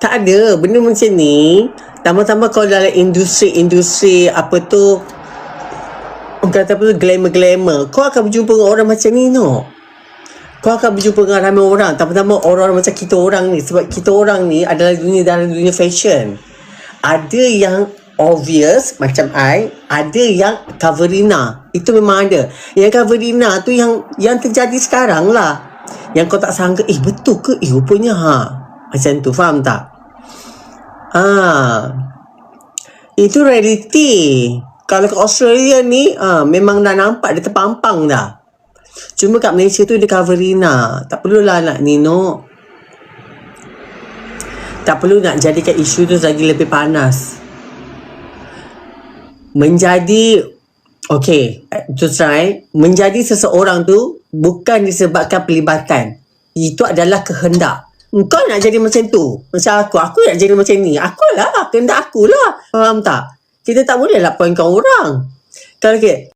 Tak ada benda macam ni. Tambah-tambah kalau dalam industri apa tu, kata apa tu, glamour, kau akan berjumpa dengan orang macam ni, no. Kau akan berjumpa dengan ramai orang, tambah-tambah orang-orang macam kita orang ni. Sebab kita orang ni adalah dalam dunia fashion. Ada yang obvious macam I, ada yang coverina. Itu memang ada. Yang coverina tu yang terjadi sekarang lah. Yang kau tak sangka, betul ke? Rupanya macam tu, faham tak? Itu reality. Kalau kat Australia ni memang dah nampak dia terpampang dah. Cuma kat Malaysia tu dia coverina. Tak perlulah nak Nino. Tak perlu nak jadikan isu tu lagi lebih panas. Menjadi seseorang tu bukan disebabkan pelibatan. Itu adalah kehendak. Kau nak jadi macam tu. Macam aku nak jadi macam ni. Akulah, kehendak akulah. Faham tak? Kita tak boleh lah pointkan orang. Kalau